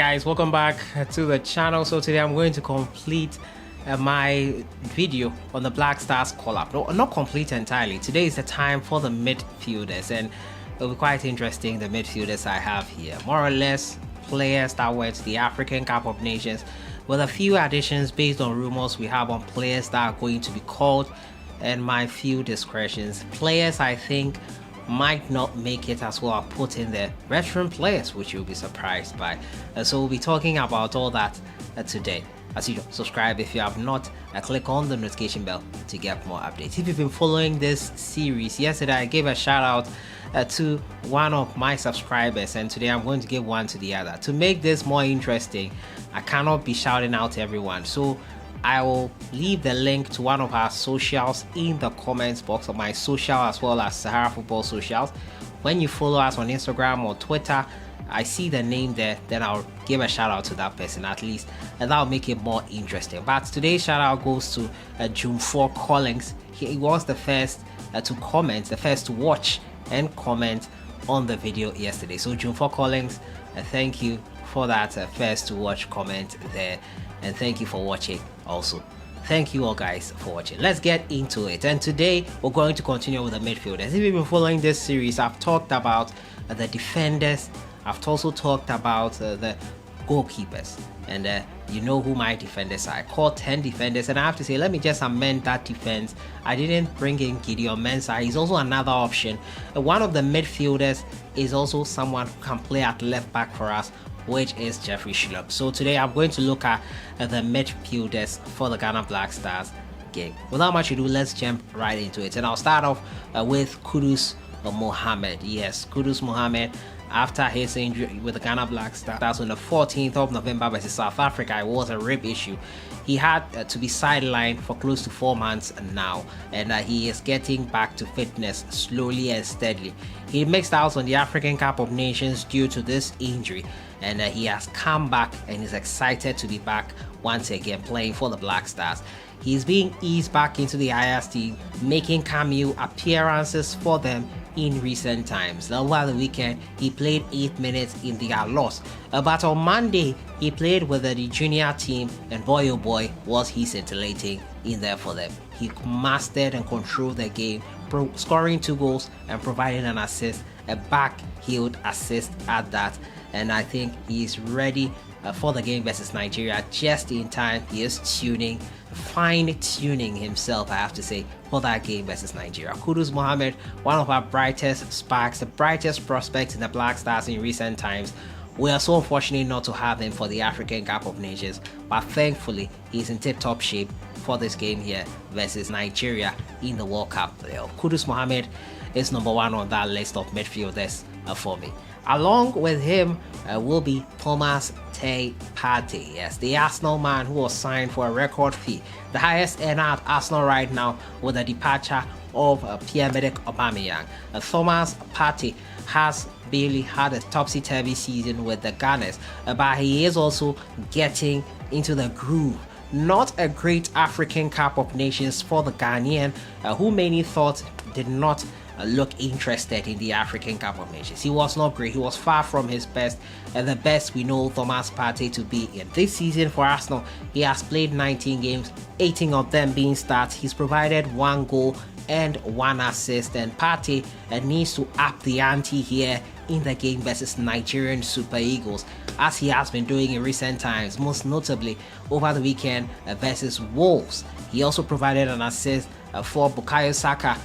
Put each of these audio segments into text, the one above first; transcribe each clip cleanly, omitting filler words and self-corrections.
guys, welcome back to the channel. So today I'm going to complete my video on the Black Stars collab. No, not complete entirely. Today is the time for the midfielders, and it'll be quite interesting. The midfielders I have here, more or less players that went to the African Cup of Nations, with a few additions based on rumors we have on players that are going to be called, and my few discretions. Players I think might not make it as well. I put in the veteran players, which you'll be surprised by. So we'll be talking about all that today. As usual, subscribe if you have not, click on the notification bell to get more updates. If you've been following this series, yesterday I gave a shout out to one of my subscribers, and today I'm going to give one to the other. To make this more interesting, I cannot be shouting out to everyone, so I will leave the link to one of our socials in the comments box of my social, as well as Sahara Football socials. When you follow us on Instagram or Twitter, I see the name there, then I'll give a shout out to that person at least, and that'll make it more interesting. But today's shout out goes to June4 Collins. He was the first to comment, the first to watch and comment on the video yesterday. So June4 Collins, thank you for that first to watch comment there, and thank you for watching also. Thank you all guys for watching. Let's get into it, and today we're going to continue with the midfielders. If you've been following this series, I've talked about the defenders, I've also talked about the goalkeepers, and you know who my defenders are. I called 10 defenders, and I have to say, let me just amend that defense. I didn't bring in Gideon Mensah. He's also another option. One of the midfielders is also someone who can play at left back for us, which is Jeffrey Schlupp. So today I'm going to look at the midfielders for the Ghana Black Stars game. Without much ado, let's jump right into it, and I'll start off with Kudus Mohammed. Yes, Kudus Mohammed, after his injury with the Ghana Black Stars on the 14th of November versus South Africa. It was a rib issue. He had to be sidelined for close to 4 months now, and he is getting back to fitness slowly and steadily. He missed out on the African Cup of Nations due to this injury, and he has come back and is excited to be back once again playing for the Black Stars. He's being eased back into the IS team, making cameo appearances for them in recent times. Over the weekend, he played 8 minutes in their loss, but on Monday, he played with the junior team, and boy oh boy was he scintillating in there for them. He mastered and controlled the game, scoring 2 goals and providing an assist, a back-heeled assist at that, and I think he's ready for the game versus Nigeria just in time. He is fine-tuning himself, I have to say, for that game versus Nigeria. Kudus Mohammed, one of our brightest sparks, the brightest prospects in the Black Stars in recent times. We are so unfortunate not to have him for the African Cup of Nations, but thankfully he's in tip-top shape for this game here versus Nigeria in the World Cup playoff. Kudus Mohammed is number 1 on that list of midfielders for me. Along with him will be Thomas Partey. Yes, the Arsenal man who was signed for a record fee, the highest earner at Arsenal right now with the departure of Pierre-Emerick Aubameyang. Thomas Partey has barely had a topsy-turvy season with the Gunners, but he is also getting into the groove. Not a great African Cup of Nations for the Ghanaian, who many thought did not look interested in the African Cup of Nations. He was not great. He was far from his best, and the best we know Thomas Partey to be in. This season for Arsenal, he has played 19 games, 18 of them being starts. He's provided 1 goal and 1 assist, and Partey needs to up the ante here in the game versus Nigerian Super Eagles, as he has been doing in recent times, most notably over the weekend versus Wolves. He also provided an assist for Bukayo Saka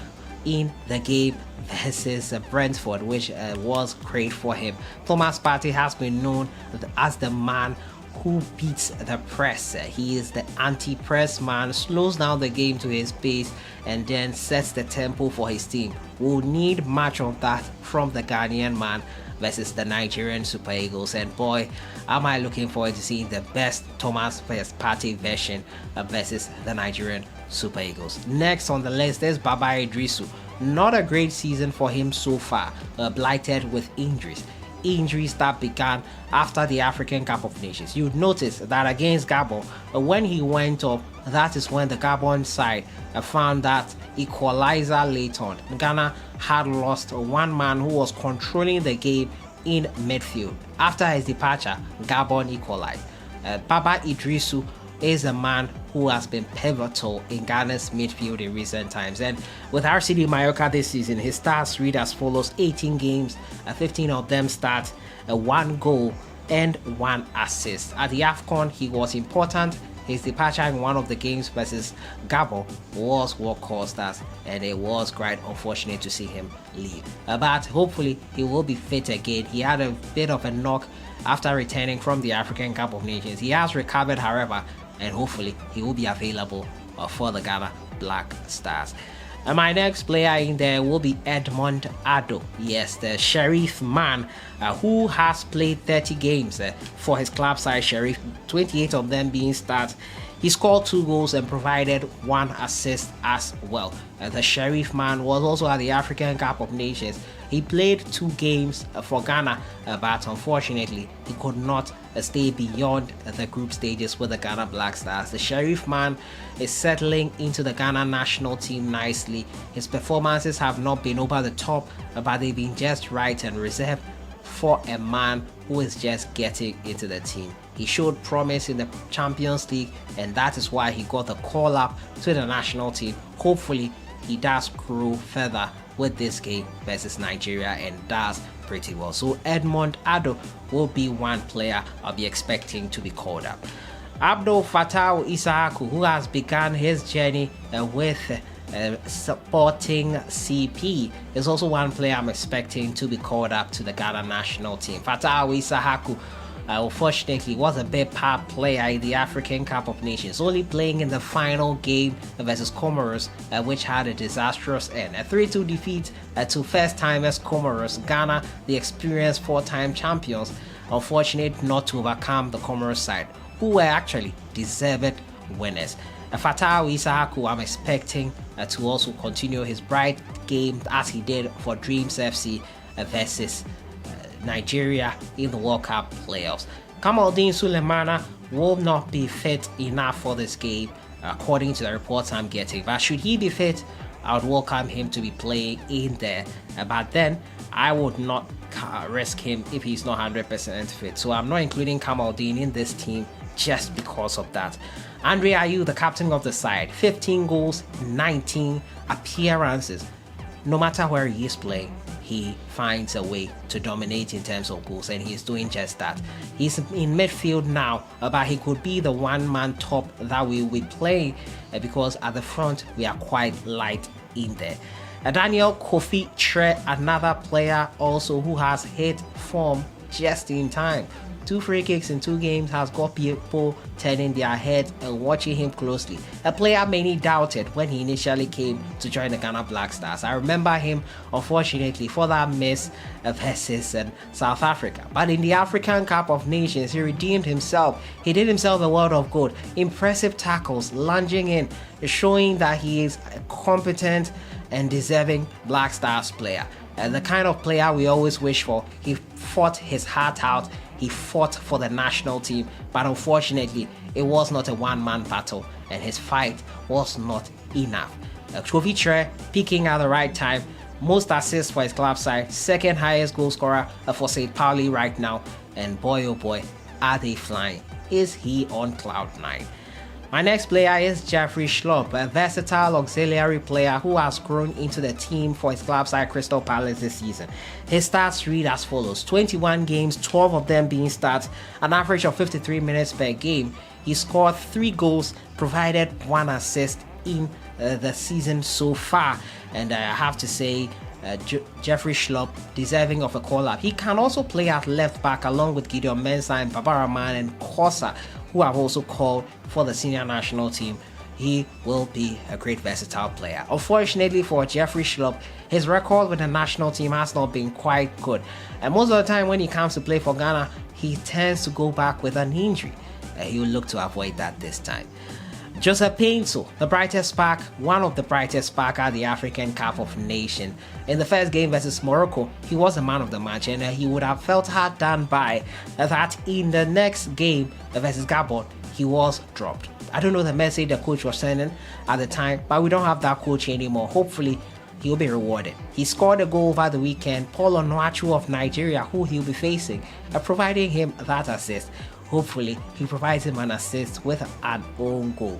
in the game versus Brentford, which was great for him. Thomas Partey has been known as the man who beats the press. He is the anti-press man, slows down the game to his pace, and then sets the tempo for his team. We'll need much of that from the Ghanaian man versus the Nigerian Super Eagles, and boy am I looking forward to seeing the best Thomas Partey version versus the Nigerian Super Eagles. Next on the list is Baba Iddrisu. Not a great season for him so far, blighted with injuries. Injuries that began after the African Cup of Nations. You'd notice that against Gabon, when he went up, that is when the Gabon side found that equalizer late on. Ghana had lost 1 man who was controlling the game in midfield. After his departure, Gabon equalized. Baba Iddrisu is a man who has been pivotal in Ghana's midfield in recent times. And with RCD Mallorca this season, his stats read as follows: 18 games, 15 of them starts, 1 goal and 1 assist. At the AFCON, he was important. His departure in one of the games versus Gabon was what caused us, and it was quite unfortunate to see him leave. But hopefully he will be fit again. He had a bit of a knock after returning from the African Cup of Nations. He has recovered, however, and hopefully he will be available for the Ghana Black Stars. And my next player in there will be Edmond Ado. Yes, the Sheriff man who has played 30 games for his club side Sheriff, 28 of them being starts. He scored 2 goals and provided 1 assist as well. The Sheriff man was also at the African Cup of Nations. He played 2 games for Ghana, but unfortunately he could not stay beyond the group stages with the Ghana Black Stars. The Sheriff man is settling into the Ghana national team nicely. His performances have not been over the top, but they've been just right and reserved for a man who is just getting into the team. He showed promise in the Champions League, and that is why he got the call up to the national team. Hopefully he does grow further with this game versus Nigeria and does pretty well. So Edmond Ado will be one player I'll be expecting to be called up. Abdul Fattah Issahaku, who has begun his journey with Sporting CP, is also one player I'm expecting to be called up to the Ghana national team. Fattah Issahaku unfortunately was a bit part player in the African Cup of Nations, only playing in the final game versus Comoros, which had a disastrous end. A 3-2 defeat to first-timers Comoros. Ghana, the experienced 4-time champions, unfortunate not to overcome the Comoros side, who were actually deserved winners. Fattah Issahaku, I'm expecting to also continue his bright game as he did for Dreams FC versus Nigeria in the World Cup playoffs. Kamaldeen Sulemana will not be fit enough for this game, according to the reports I'm getting. But should he be fit, I would welcome him to be playing in there. But then I would not risk him if he's not 100% fit. So I'm not including Kamaldeen in this team just because of that. Andre Ayew, the captain of the side, 15 goals, 19 appearances. No matter where he is playing, he finds a way to dominate in terms of goals, and he's doing just that. He's in midfield now, but he could be the one-man top that we will play because at the front we are quite light in there. Daniel-Kofi Kyereh, another player also who has hit form just in time. 2 free kicks in 2 games has got people turning their heads and watching him closely. A player many doubted when he initially came to join the Ghana Black Stars. I remember him, unfortunately, for that miss versus South Africa. But in the African Cup of Nations, he redeemed himself. He did himself a world of good. Impressive tackles, lunging in, showing that he is a competent and deserving Black Stars player. The kind of player we always wish for. He fought his heart out. He fought for the national team, but unfortunately, it was not a one-man battle, and his fight was not enough. Kofi Kyereh peaking at the right time, most assists for his club side, second highest goal scorer for St. Pauli right now, and boy oh boy, are they flying. Is he on cloud 9? My next player is Jeffrey Schlupp, a versatile auxiliary player who has grown into the team for his club side Crystal Palace this season. His stats read as follows: 21 games, 12 of them being starts, an average of 53 minutes per game. He scored 3 goals, provided 1 assist in the season so far, and I have to say Jeffrey Schlupp deserving of a call-up. He can also play at left back along with Gideon Mensah and Babaraman and Kosa, who have also called for the senior national team. He will be a great versatile player. Unfortunately for Jeffrey Schlupp, his record with the national team has not been quite good, and most of the time when he comes to play for Ghana, he tends to go back with an injury. He will look to avoid that this time. Joseph Painter, the brightest spark, one of the brightest spark at the African Cup of Nations. In the first game versus Morocco, he was the man of the match, and he would have felt hard done by that in the next game versus Gabon, he was dropped. I don't know the message the coach was sending at the time, but we don't have that coach anymore. Hopefully, he'll be rewarded. He scored a goal over the weekend. Paul Onuachu of Nigeria, who he'll be facing, providing him that assist. Hopefully, he provides him an assist with an own goal.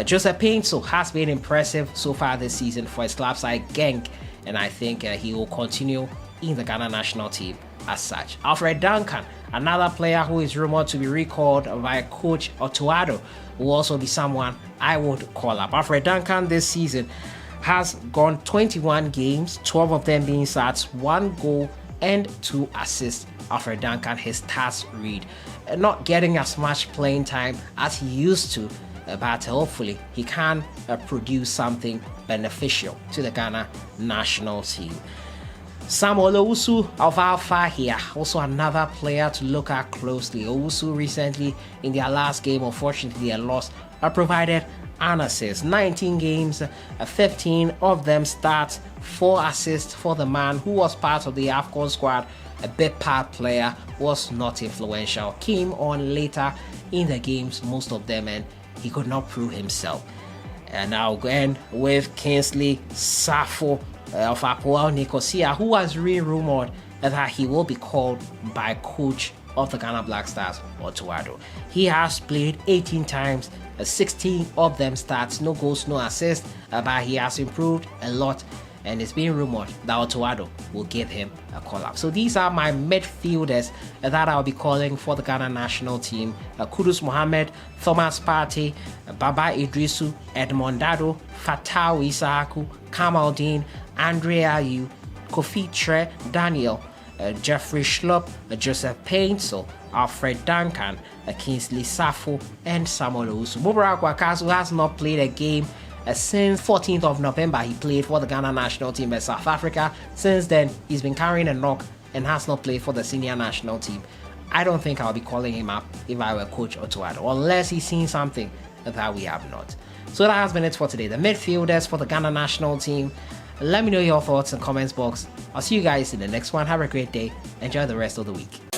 Joseph Painter has been impressive so far this season for his club side Genk, and I think he will continue in the Ghana national team as such. Alfred Duncan, another player who is rumored to be recalled by coach OTTO ADDO, will also be someone I would call up. Alfred Duncan this season has gone 21 games, 12 of them being starts, 1 goal and 2 assists. Alfred Duncan, his stats read, not getting as much playing time as he used to, but hopefully he can produce something beneficial to the Ghana national team. Samuel Owusu of Alpha here, also another player to look at closely. Owusu recently in their last game, unfortunately they lost, provided an assist. 19 games, 15 of them starts, 4 assists for the man who was part of the AFCON squad. A big part player, was not influential, came on later in the games, most of them, and he could not prove himself. And now again with Kingsley Safo of Apoel Nicosia, who was rumored that he will be called by coach of the Ghana Black Stars, OTTO ADDO. He has played 18 times, 16 of them starts, no goals, no assists, but he has improved a lot, and it's been rumored that OTTO ADDO will give him a call-up. So these are my midfielders that I'll be calling for the Ghana national team. Kudus Mohammed, Thomas Partey, Baba Iddrisu, Edmond Ado, Fatau Isaaku, Kamaldeen, Andre Ayew, Kofi Kyereh, Daniel, Jeffrey Schlupp, Joseph Painter, Alfred Duncan, Kingsley Safo, and Samuel Owusu. Mubarak Wakazu has not played a game since 14th of November. He played for the Ghana national team in South Africa. Since then, he's been carrying a knock and has not played for the senior national team. I don't think I'll be calling him up if I were coach OTTO ADDO, unless he's seen something that we have not. So that has been it for today. The midfielders for the Ghana national team. Let me know your thoughts in the comments box. I'll see you guys in the next one. Have a great day. Enjoy the rest of the week.